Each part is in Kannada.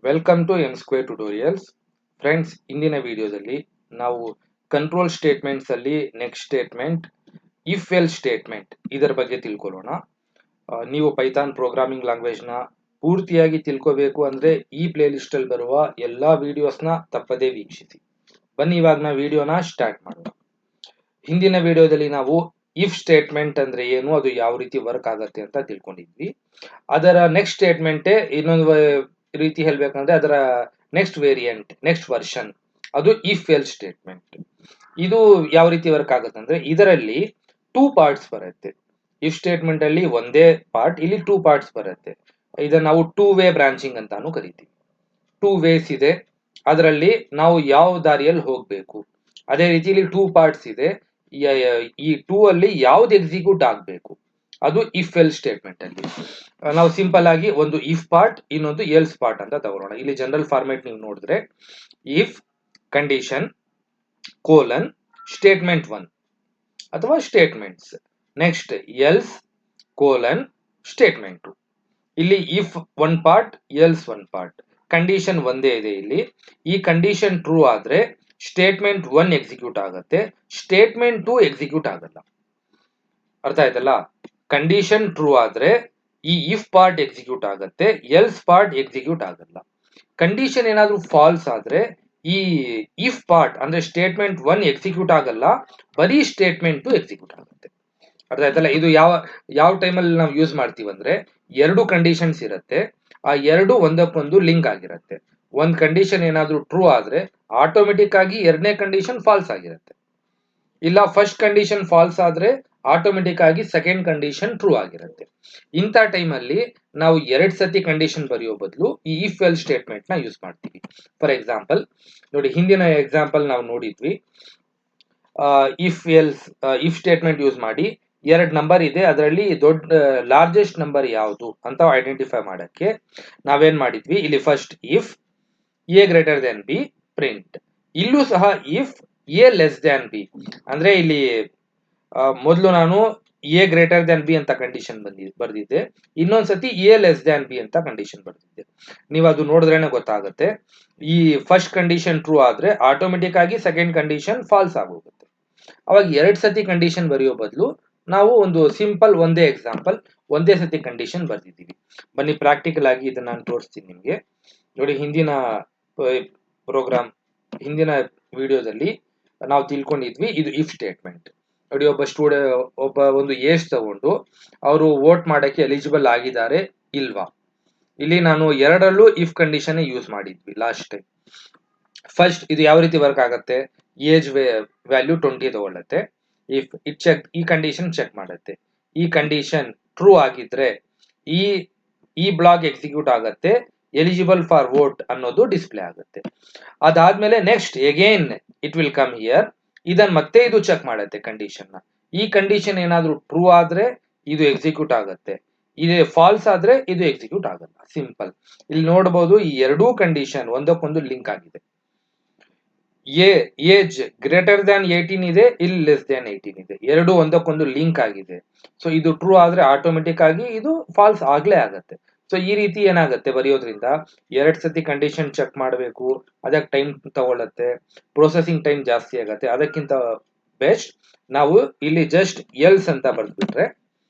Welcome to N square tutorials. Friends, ಇಂದಿನ ವಿಡಿಯೋದಲ್ಲಿ ನಾವು ಕಂಟ್ರೋಲ್ ಸ್ಟೇಟ್ಮೆಂಟ್ಸ್ ಅಲ್ಲಿ next statement if else statement ಇದರ ಬಗ್ಗೆ ತಿಳ್ಕೊಳ್ಳೋಣ. ನೀವು ಪೈಥಾನ್ ಪ್ರೋಗ್ರಾಮಿಂಗ್ ಲ್ಯಾಂಗ್ವೇಜ್ ನ ಪೂರ್ತಿಯಾಗಿ ತಿಳ್ಕೋಬೇಕು ಅಂದ್ರೆ ಈ ಪ್ಲೇ ಲಿಸ್ಟ್ ಅಲ್ಲಿ ಬರುವ ಎಲ್ಲಾ ವಿಡಿಯೋಸ್ನ ತಪ್ಪದೇ ವೀಕ್ಷಿಸಿ. ಬನ್ನಿ ಇವಾಗ ನಾವು ವಿಡಿಯೋನ ಸ್ಟಾರ್ಟ್ ಮಾಡೋಣ. ಹಿಂದಿನ ವಿಡಿಯೋದಲ್ಲಿ ನಾವು ಇಫ್ ಸ್ಟೇಟ್ಮೆಂಟ್ ಅಂದ್ರೆ ಏನು, ಅದು ಯಾವ ರೀತಿ ವರ್ಕ್ ಆಗತ್ತೆ ಅಂತ ತಿಳ್ಕೊಂಡಿದ್ವಿ. ಅದರ ನೆಕ್ಸ್ಟ್ ಸ್ಟೇಟ್ಮೆಂಟ್ ಇನ್ನೊಂದು ರೀತಿ ಹೇಳ್ಬೇಕಂದ್ರೆ ಅದರ ನೆಕ್ಸ್ಟ್ ವೇರಿಯಂಟ್, ನೆಕ್ಸ್ಟ್ ವರ್ಷನ್, ಅದು ಇಫ್ ಎಲ್ ಸ್ಟೇಟ್ಮೆಂಟ್. ಇದು ಯಾವ ರೀತಿ ವರ್ಕ್ ಆಗುತ್ತೆ ಅಂದ್ರೆ ಇದರಲ್ಲಿ ಟೂ ಪಾರ್ಟ್ಸ್ ಬರುತ್ತೆ. ಇಫ್ ಸ್ಟೇಟ್ಮೆಂಟ್ ಅಲ್ಲಿ ಒಂದೇ ಪಾರ್ಟ್, ಇಲ್ಲಿ ಟೂ ಪಾರ್ಟ್ಸ್ ಬರುತ್ತೆ. ಇದನ್ನ ನಾವು ಟೂ ವೇ ಬ್ರಾಂಚಿಂಗ್ ಅಂತಾನು ಕರಿತೀವಿ. ಟೂ ವೇಸ್ ಇದೆ, ಅದರಲ್ಲಿ ನಾವು ಯಾವ ದಾರಿಯಲ್ಲಿ ಹೋಗ್ಬೇಕು. ಅದೇ ರೀತಿ ಇಲ್ಲಿ ಟೂ ಪಾರ್ಟ್ಸ್ ಇದೆ, ಈ ಟೂ ಅಲ್ಲಿ ಯಾವ್ದು ಎಕ್ಸಿಕ್ಯೂಟ್ ಆಗ್ಬೇಕು, ಅದು ಇಫ್ ಎಲ್ ಸ್ಟೇಟ್ಮೆಂಟ್ ಅಲ್ಲಿ. ನಾವು ಸಿಂಪಲ್ ಆಗಿ ಒಂದು ಇಫ್ ಪಾರ್ಟ್, ಇನ್ನೊಂದು ಎಲ್ಸ್ ಪಾರ್ಟ್ ಅಂತ ತಗೊಳ್ಳೋಣ. ಇಲ್ಲಿ ಜನರಲ್ ಫಾರ್ಮೆಟ್ ನೀವು ನೋಡಿದ್ರೆ ಇಫ್ ಕಂಡೀಷನ್ ಕೋಲನ್ ಸ್ಟೇಟ್ಮೆಂಟ್ 1 ಅಥವಾ statements, next else colon statement 2. ಇಲ್ಲಿ if one part, else one part, condition ಒಂದೇ ಇದೆ ಇಲ್ಲಿ. ಈ ಕಂಡೀಷನ್ ಟ್ರೂ ಆದ್ರೆ ಸ್ಟೇಟ್ಮೆಂಟ್ 1 ಎಕ್ಸಿಕ್ಯೂಟ್ ಆಗುತ್ತೆ, ಸ್ಟೇಟ್ಮೆಂಟ್ 2 ಎಕ್ಸಿಕ್ಯೂಟ್ ಆಗಲ್ಲ. ಅರ್ಥ ಆಯ್ತಲ್ಲ? ಕಂಡೀಷನ್ ಟ್ರೂ ಆದ್ರೆ ಈ ಇಫ್ ಪಾರ್ಟ್ ಎಕ್ಸಿಕ್ಯೂಟ್ ಆಗುತ್ತೆ, ಎಲ್ಸ್ ಪಾರ್ಟ್ ಎಕ್ಸಿಕ್ಯೂಟ್ ಆಗಲ್ಲ. ಕಂಡೀಷನ್ ಏನಾದ್ರೂ ಫಾಲ್ಸ್ ಆದ್ರೆ ಈ ಇಫ್ ಪಾರ್ಟ್ ಅಂದ್ರೆ ಸ್ಟೇಟ್ಮೆಂಟ್ 1 ಎಕ್ಸಿಕ್ಯೂಟ್ ಆಗಲ್ಲ, ಬರೀ ಸ್ಟೇಟ್ಮೆಂಟ್ 2 ಎಕ್ಸಿಕ್ಯೂಟ್ ಆಗುತ್ತೆ. ಅರ್ಥ ಆಯ್ತಲ್ಲ? ಇದು ಯಾವ ಟೈಮಲ್ಲಿ ನಾವು ಯೂಸ್ ಮಾಡ್ತೀವಿ ಅಂದ್ರೆ ಎರಡು ಕಂಡೀಷನ್ಸ್ ಇರುತ್ತೆ, ಆ ಎರಡು ಒಂದಕ್ಕೊಂದು ಲಿಂಕ್ ಆಗಿರುತ್ತೆ. ಒಂದ್ ಕಂಡೀಷನ್ ಏನಾದ್ರೂ ಟ್ರೂ ಆದ್ರೆ ಆಟೋಮೆಟಿಕ್ ಆಗಿ ಎರಡನೇ ಕಂಡೀಷನ್ ಫಾಲ್ಸ್ ಆಗಿರುತ್ತೆ. ಇಲ್ಲ ಫಸ್ಟ್ ಕಂಡೀಷನ್ ಫಾಲ್ಸ್ ಆದ್ರೆ ಆಟೋಮೆಟಿಕ್ ಆಗಿ ಸೆಕೆಂಡ್ ಕಂಡೀಷನ್ ಟ್ರೂ ಆಗಿರುತ್ತೆ. ಇಂಥ ಟೈಮಲ್ಲಿ ನಾವು ಎರಡ್ ಸತಿ ಕಂಡೀಷನ್ ಬರೆಯೋ ಬದಲು ಈ ಇಫ್ ಎಲ್ ಸ್ಟೇಟ್ಮೆಂಟ್ ನ ಯೂಸ್ ಮಾಡ್ತೀವಿ. ಫಾರ್ ಎಕ್ಸಾಂಪಲ್ ನೋಡಿ, ಹಿಂದಿನ ಎಕ್ಸಾಂಪಲ್ ನಾವು ನೋಡಿದ್ವಿ. ಇಫ್ ಸ್ಟೇಟ್ಮೆಂಟ್ ಯೂಸ್ ಮಾಡಿ ಎರಡು ನಂಬರ್ ಇದೆ, ಅದರಲ್ಲಿ ಲಾರ್ಜೆಸ್ಟ್ ನಂಬರ್ ಯಾವುದು ಅಂತ ಐಡೆಂಟಿಫೈ ಮಾಡಕ್ಕೆ ನಾವೇನ್ ಮಾಡಿದ್ವಿ, ಇಲ್ಲಿ first if A greater than B print. ಇಲ್ಲೂ ಸಹ if A less than B, ಅಂದ್ರೆ ಇಲ್ಲಿ ಮೊದಲು ನಾನು ಎ ಗ್ರೇಟರ್ ದ್ಯಾನ್ ಬಿ ಅಂತ ಕಂಡೀಷನ್ ಬರ್ದಿದ್ದೆ, ಇನ್ನೊಂದ್ಸತಿ ಎ ಲೆಸ್ ದ್ಯಾನ್ ಬಿ ಅಂತ ಕಂಡೀಷನ್ ಬರ್ದಿದ್ದೆ. ನೀವು ಅದು ನೋಡಿದ್ರೇನೆ ಗೊತ್ತಾಗುತ್ತೆ. ಈ ಫಸ್ಟ್ ಕಂಡೀಷನ್ ಟ್ರೂ ಆದ್ರೆ ಆಟೋಮೆಟಿಕ್ ಆಗಿ ಸೆಕೆಂಡ್ ಕಂಡೀಷನ್ ಫಾಲ್ಸ್ ಆಗೋಗುತ್ತೆ. ಅವಾಗ ಎರಡ್ ಸತಿ ಕಂಡೀಷನ್ ಬರೆಯೋ ಬದಲು ನಾವು ಒಂದು ಸಿಂಪಲ್ ಒಂದೇ ಎಕ್ಸಾಂಪಲ್, ಒಂದೇ ಸತಿ ಕಂಡೀಷನ್ ಬರ್ದಿದ್ದೀವಿ. ಬನ್ನಿ ಪ್ರಾಕ್ಟಿಕಲ್ ಆಗಿ ಇದನ್ನ ನಾನು ತೋರಿಸ್ತೀನಿ ನಿಮ್ಗೆ. ನೋಡಿ, ಹಿಂದಿನ ಪ್ರೋಗ್ರಾಮ್, ಹಿಂದಿನ ವಿಡಿಯೋದಲ್ಲಿ ನಾವು ತಿಳ್ಕೊಂಡಿದ್ವಿ ಇದು ಇಫ್ ಸ್ಟೇಟ್ಮೆಂಟ್. ನೋಡಿ, ಒಬ್ಬ ಒಂದು ಏಜ್ ತಗೊಂಡು ಅವರು ವೋಟ್ ಮಾಡಕ್ಕೆ ಎಲಿಜಿಬಲ್ ಆಗಿದ್ದಾರೆ ಇಲ್ವಾ. ಇಲ್ಲಿ ನಾನು ಎರಡರಲ್ಲೂ ಇಫ್ ಕಂಡೀಷನ್ ಯೂಸ್ ಮಾಡಿದ್ವಿ ಲಾಸ್ಟ್ ಟೈಮ್. ಫಸ್ಟ್ ಇದು ಯಾವ ರೀತಿ ವರ್ಕ್ ಆಗುತ್ತೆ, ಏಜ್ ವ್ಯಾಲ್ಯೂ 20 ತಗೊಳ್ಳತ್ತೆ. ಇಫ್ ಇಟ್ ಚೆಕ್, ಈ ಕಂಡೀಷನ್ ಚೆಕ್ ಮಾಡುತ್ತೆ. ಈ ಕಂಡೀಷನ್ ಟ್ರೂ ಆಗಿದ್ರೆ ಈ ಬ್ಲಾಕ್ ಎಕ್ಸಿಕ್ಯೂಟ್ ಆಗತ್ತೆ, ಎಲಿಜಿಬಲ್ ಫಾರ್ ವೋಟ್ ಅನ್ನೋದು ಡಿಸ್ಪ್ಲೇ ಆಗುತ್ತೆ. ಅದಾದ್ಮೇಲೆ next again it will come here, ಇದನ್ನ ಮತ್ತೆ ಇದು ಚೆಕ್ ಮಾಡುತ್ತೆ ಕಂಡೀಷನ್ ನ. ಈ ಕಂಡೀಷನ್ ಏನಾದ್ರೂ ಟ್ರೂ ಆದ್ರೆ ಇದು ಎಕ್ಸಿಕ್ಯೂಟ್ ಆಗುತ್ತೆ, ಇದು ಫಾಲ್ಸ್ ಆದ್ರೆ ಇದು ಎಕ್ಸಿಕ್ಯೂಟ್ ಆಗಲ್ಲ. ಸಿಂಪಲ್. ಇಲ್ಲಿ ನೋಡಬಹುದು, ಈ ಎರಡೂ ಕಂಡೀಷನ್ ಒಂದಕ್ಕೊಂದು ಲಿಂಕ್ ಆಗಿದೆ. ಏಜ್ ಗ್ರೇಟರ್ ದ್ಯಾನ್ 18 ಇದೆ, ಇಲ್ಲಿ ಲೆಸ್ ದ್ಯಾನ್ 18 ಇದೆ, ಎರಡು ಒಂದಕ್ಕೊಂದು ಲಿಂಕ್ ಆಗಿದೆ. ಸೊ ಇದು ಟ್ರೂ ಆದ್ರೆ ಆಟೋಮೆಟಿಕ್ ಆಗಿ ಇದು ಫಾಲ್ಸ್ ಆಗ್ಲೇ ಆಗತ್ತೆ. ಸೊ ಈ ರೀತಿ ಏನಾಗುತ್ತೆ ಬರೆಯೋದ್ರಿಂದ ಎರಡ್ ಸತಿ ಕಂಡೀಷನ್ ಚೆಕ್ ಮಾಡಬೇಕು, ಅದಕ್ಕೆ ಟೈಮ್ ತಗೊಳ್ಳತ್ತೆ, ಪ್ರೊಸೆಸಿಂಗ್ ಟೈಮ್ ಜಾಸ್ತಿ ಆಗತ್ತೆ. ಅದಕ್ಕಿಂತ ಬೆಸ್ಟ್ ನಾವು ಇಲ್ಲಿ ಜಸ್ಟ್ ಎಲ್ಸ್ ಅಂತ ಬರ್ದ್ಬಿಟ್ರೆ,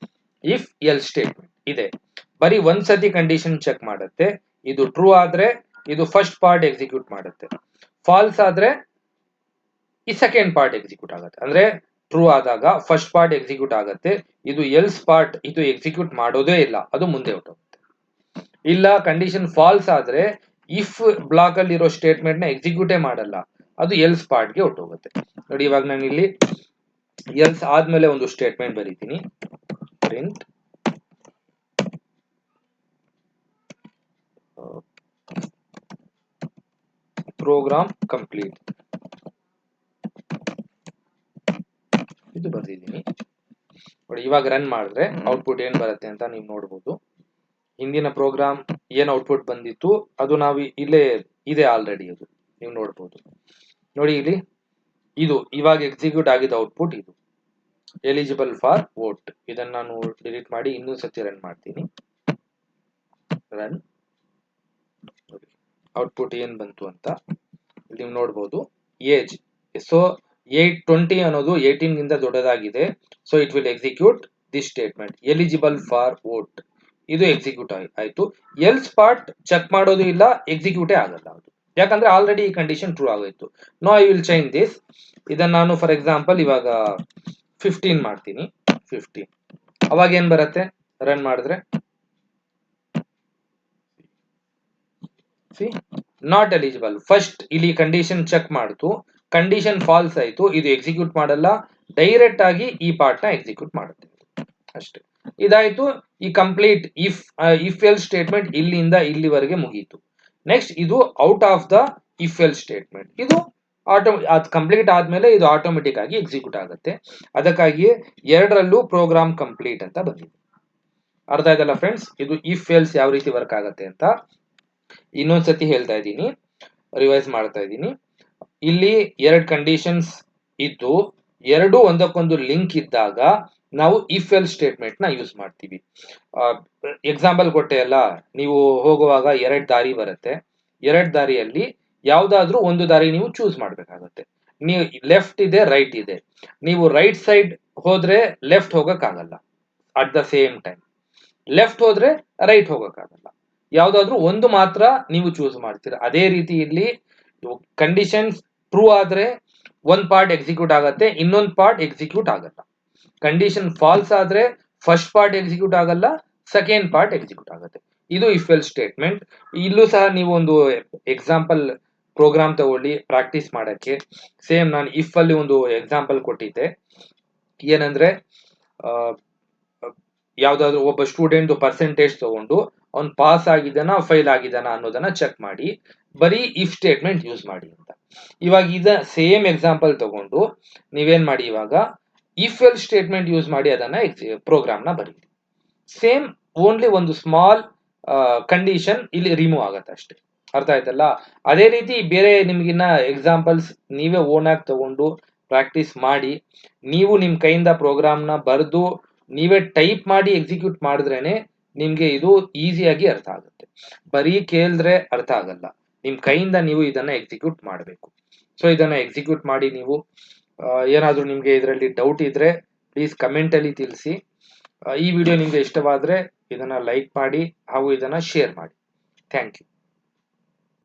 ಇಫ್ ಎಲ್ ಸ್ಟೇಟ್ಮೆಂಟ್ ಇದೆ, ಬರೀ ಒಂದ್ ಸತಿ ಕಂಡೀಷನ್ ಚೆಕ್ ಮಾಡುತ್ತೆ. ಇದು ಟ್ರೂ ಆದ್ರೆ ಇದು ಫಸ್ಟ್ ಪಾರ್ಟ್ ಎಕ್ಸಿಕ್ಯೂಟ್ ಮಾಡುತ್ತೆ, ಫಾಲ್ಸ್ ಆದ್ರೆ ಈ ಸೆಕೆಂಡ್ ಪಾರ್ಟ್ ಎಕ್ಸಿಕ್ಯೂಟ್ ಆಗುತ್ತೆ. ಅಂದ್ರೆ ಟ್ರೂ ಆದಾಗ ಫಸ್ಟ್ ಪಾರ್ಟ್ ಎಕ್ಸಿಕ್ಯೂಟ್ ಆಗುತ್ತೆ, ಇದು ಎಲ್ಸ್ ಪಾರ್ಟ್ ಇದು ಎಕ್ಸಿಕ್ಯೂಟ್ ಮಾಡೋದೇ ಇಲ್ಲ, ಅದು ಮುಂದೆ ಹೊರಟೋಗುತ್ತೆ. ಇಲ್ಲ ಕಂಡೀಷನ್ ಫಾಲ್ಸ್ ಆದ್ರೆ ಇಫ್ ಬ್ಲಾಕ್ ಅಲ್ಲಿ ಇರೋ ಸ್ಟೇಟ್ಮೆಂಟ್ ನ ಎಕ್ಸಿಕ್ಯೂಟೇ ಮಾಡಲ್ಲ, ಅದು ಎಲ್ಸ್ ಪಾರ್ಟ್ ಗೆ ಹೊರಟೋಗುತ್ತೆ. ನೋಡಿ, ಇವಾಗ ನಾನು ಇಲ್ಲಿ ಎಲ್ಸ್ ಆದ್ಮೇಲೆ ಒಂದು ಸ್ಟೇಟ್ಮೆಂಟ್ ಬರೀತೀನಿ, ಪ್ರಿಂಟ್ ಪ್ರೋಗ್ರಾಮ್ ಕಂಪ್ಲೀಟ್, ಇದು ಬರ್ದಿದ್ದೀನಿ. ನೋಡಿ, ಇವಾಗ ರನ್ ಮಾಡಿದ್ರೆ ಔಟ್ಪುಟ್ ಏನ್ ಬರುತ್ತೆ ಅಂತ ನೀವು ನೋಡಬಹುದು. ಹಿಂದಿನ ಪ್ರೋಗ್ರಾಮ್ ಏನ್ ಔಟ್ಪುಟ್ ಬಂದಿತ್ತು ಅದು ನಾವು ಇಲ್ಲೇ ಇದೆ ಆಲ್ರೆಡಿ, ಅದು ನೀವು ನೋಡಬಹುದು. ನೋಡಿ, ಇಲ್ಲಿ ಇದು ಇವಾಗ ಎಕ್ಸಿಕ್ಯೂಟ್ ಆಗಿದ್ದ ಔಟ್ಪುಟ್ ಇದು, ಎಲಿಜಿಬಲ್ ಫಾರ್ ವೋಟ್. ಇದನ್ನ ನಾನು ಡಿಲೀಟ್ ಮಾಡಿ ಇನ್ನೊಂದು ಸತಿ ರನ್ ಮಾಡ್ತೀನಿ. ರನ್. ಔಟ್ಪುಟ್ ಏನ್ ಬಂತು ಅಂತ ನೀವು ನೋಡ್ಬೋದು. ಏಜ್, ಸೊ 820 ಅನ್ನೋದು 18 ಗಿಂತ ದೊಡ್ಡದಾಗಿದೆ, so it will execute this statement. Eligible for vote, ಇದು ಎಕ್ಸಿಕ್ಯೂಟ್ ಆಯ್ತು. ಎಲ್ಸ್ ಪಾರ್ಟ್ ಚೆಕ್ ಮಾಡೋದು ಇಲ್ಲ, ಎಕ್ಸಿಕ್ಯೂಟೇ ಆಗಲ್ಲ ಅದು, ಯಾಕಂದ್ರೆ ಆಲ್ರೆಡಿ ಈ ಕಂಡೀಷನ್ ಟ್ರೂ ಆಗೋಯ್ತು. No I will change this. ಇದನ್ನ ನಾನು ಫಾರ್ ಎಕ್ಸಾಂಪಲ್ ಇವಾಗ 15 ಮಾಡ್ತೀನಿ. 15 ಅವಾಗ ಏನ್ ಬರುತ್ತೆ, ರನ್ ಮಾಡಿದ್ರೆ ನಾಟ್ ಎಲಿಜಿಬಲ್. ಫಸ್ಟ್ ಇಲ್ಲಿ ಕಂಡೀಷನ್ ಚೆಕ್ ಮಾಡ್ತು, ಕಂಡೀಷನ್ ಫಾಲ್ಸ್ ಆಯ್ತು, ಇದು ಎಕ್ಸಿಕ್ಯೂಟ್ ಮಾಡಲ್ಲ, ಡೈರೆಕ್ಟ್ ಆಗಿ ಈ ಪಾರ್ಟ್ ನ ಎಕ್ಸಿಕ್ಯೂಟ್ ಮಾಡುತ್ತೆ ಅಷ್ಟೇ. ಇದಾಯ್ತು ಈ ಕಂಪ್ಲೀಟ್ ಇಫ್ ಎಲ್ ಸ್ಟೇಟ್ಮೆಂಟ್ ಇಲ್ಲಿಂದ ಇಲ್ಲಿವರೆಗೆ ಮುಗೀತು. ನೆಕ್ಸ್ಟ್ ಇದು out of the if else statement, ಇದು ಅದು ಕಂಪ್ಲೀಟ್ ಆದ್ಮೇಲೆ ಇದು ಆಟೋಮೆಟಿಕ್ ಆಗಿ ಎಕ್ಸಿಕ್ಯೂಟ್ ಆಗುತ್ತೆ. ಅದಕ್ಕಾಗಿಯೇ ಎರಡರಲ್ಲೂ ಪ್ರೋಗ್ರಾಮ್ ಕಂಪ್ಲೀಟ್ ಅಂತ ಬಂದಿದೆ. ಅರ್ಥ ಆಯ್ತಲ್ಲ ಫ್ರೆಂಡ್ಸ್, ಇದು ಇಫ್ ಎಲ್ಸ್ ಯಾವ ರೀತಿ ವರ್ಕ್ ಆಗುತ್ತೆ ಅಂತ ಇನ್ನೊಂದ್ಸತಿ ಹೇಳ್ತಾ ಇದ್ದೀನಿ, ರಿವೈಸ್ ಮಾಡ್ತಾ ಇದ್ದೀನಿ. ಇಲ್ಲಿ ಎರಡು ಕಂಡೀಷನ್ಸ್ ಇದ್ದು ಎರಡು ಒಂದಕ್ಕೊಂದು ಲಿಂಕ್ ಇದ್ದಾಗ ನಾವು ಇಫ್ ಎಲ್ ಸ್ಟೇಟ್ಮೆಂಟ್ ನ ಯೂಸ್ ಮಾಡ್ತೀವಿ. ಎಕ್ಸಾಂಪಲ್ ಕೊಟ್ಟೆ ಅಲ್ಲ, ನೀವು ಹೋಗುವಾಗ ಎರಡು ದಾರಿ ಬರುತ್ತೆ, ಎರಡು ದಾರಿಯಲ್ಲಿ ಯಾವ್ದಾದ್ರೂ ಒಂದು ದಾರಿ ನೀವು ಚೂಸ್ ಮಾಡ್ಬೇಕಾಗತ್ತೆ. ನೀವು ಲೆಫ್ಟ್ ಇದೆ, ರೈಟ್ ಇದೆ, ನೀವು ರೈಟ್ ಸೈಡ್ ಹೋದ್ರೆ ಲೆಫ್ಟ್ ಹೋಗಕ್ ಆಗಲ್ಲ, at the same time left ಹೋದ್ರೆ ರೈಟ್ ಹೋಗಕ್ ಆಗಲ್ಲ, ಯಾವ್ದಾದ್ರು ಒಂದು ಮಾತ್ರ ನೀವು ಚೂಸ್ ಮಾಡ್ತೀರಾ. ಅದೇ ರೀತಿ ಇಲ್ಲಿ ಕಂಡೀಷನ್ಸ್ ಟ್ರೂ ಆದ್ರೆ ಒಂದ್ ಪಾರ್ಟ್ ಎಕ್ಸಿಕ್ಯೂಟ್ ಆಗತ್ತೆ, ಇನ್ನೊಂದು ಪಾರ್ಟ್ ಎಕ್ಸಿಕ್ಯೂಟ್ ಆಗಲ್ಲ. ಕಂಡೀಷನ್ ಫಾಲ್ಸ್ ಆದ್ರೆ ಫಸ್ಟ್ ಪಾರ್ಟ್ ಎಕ್ಸಿಕ್ಯೂಟ್ ಆಗಲ್ಲ, ಸೆಕೆಂಡ್ ಪಾರ್ಟ್ ಎಕ್ಸಿಕ್ಯೂಟ್ ಆಗುತ್ತೆ. ಇದು ಇಫ್ ಎಲ್ ಸ್ಟೇಟ್ಮೆಂಟ್. ಇಲ್ಲೂ ಸಹ ನೀವು ಒಂದು ಎಕ್ಸಾಂಪಲ್ ಪ್ರೋಗ್ರಾಮ್ ತಗೊಳ್ಳಿ ಪ್ರಾಕ್ಟೀಸ್ ಮಾಡಕ್ಕೆ. ಸೇಮ್ ನಾನು ಇಫ್ ಅಲ್ಲಿ ಒಂದು ಎಕ್ಸಾಂಪಲ್ ಕೊಟ್ಟಿದ್ದೆ, ಏನಂದ್ರೆ ಯಾವ್ದಾದ್ರು ಒಬ್ಬ ಸ್ಟೂಡೆಂಟ್ ಪರ್ಸೆಂಟೇಜ್ ತಗೊಂಡು ಅವ್ನು ಪಾಸ್ ಆಗಿದ್ದಾನ ಫೈಲ್ ಆಗಿದ್ದಾನ ಅನ್ನೋದನ್ನ ಚೆಕ್ ಮಾಡಿ, ಬರೀ ಇಫ್ ಸ್ಟೇಟ್ಮೆಂಟ್ ಯೂಸ್ ಮಾಡಿ ಅಂತ. ಇವಾಗ ಇದ ಸೇಮ್ ಎಕ್ಸಾಂಪಲ್ ತಗೊಂಡು ನೀವೇನ್ ಮಾಡಿ, ಇವಾಗ ಇಫ್ ಎಲ್ ಸ್ಟೇಟ್ಮೆಂಟ್ ಯೂಸ್ ಮಾಡಿ ಅದನ್ನ ಪ್ರೋಗ್ರಾಮ್ ನ ಬರೀರಿ. ಸೇಮ್, ಓನ್ಲಿ ಒಂದು ಸ್ಮಾಲ್ ಕಂಡೀಷನ್ ಇಲ್ಲಿ ರಿಮೂವ್ ಆಗತ್ತೆ ಅಷ್ಟೇ. ಅರ್ಥ ಆಯ್ತಲ್ಲ? ಅದೇ ರೀತಿ ಬೇರೆ ನಿಮ್ಗಿನ್ನ ಎಕ್ಸಾಂಪಲ್ಸ್ ನೀವೇ ಓನ್ ಆಗಿ ತಗೊಂಡು ಪ್ರಾಕ್ಟೀಸ್ ಮಾಡಿ, ನೀವು ನಿಮ್ ಕೈಯಿಂದ ಪ್ರೋಗ್ರಾಮ್ ನ ಬರೆದು ನೀವೇ ಟೈಪ್ ಮಾಡಿ ಎಕ್ಸಿಕ್ಯೂಟ್ ಮಾಡಿದ್ರೇನೆ ನಿಮ್ಗೆ ಇದು ಈಸಿಯಾಗಿ ಅರ್ಥ ಆಗುತ್ತೆ. ಬರೀ ಕೇಳಿದ್ರೆ ಅರ್ಥ ಆಗಲ್ಲ, ನಿಮ್ ಕೈಯಿಂದ ನೀವು ಇದನ್ನ ಎಕ್ಸಿಕ್ಯೂಟ್ ಮಾಡಬೇಕು. ಸೊ ಇದನ್ನ ಎಕ್ಸಿಕ್ಯೂಟ್ ಮಾಡಿ ನೀವು. ಏನಾದ್ರೂ ನಿಮ್ಗೆ ಇದರಲ್ಲಿ ಡೌಟ್ ಇದ್ರೆ ಪ್ಲೀಸ್ ಕಮೆಂಟ್ ಅಲ್ಲಿ ತಿಳಿಸಿ. ಈ ವಿಡಿಯೋ ನಿಮ್ಗೆ ಇಷ್ಟವಾದ್ರೆ ಇದನ್ನ ಲೈಕ್ ಮಾಡಿ ಹಾಗೂ ಇದನ್ನ ಶೇರ್ ಮಾಡಿ. Thank you.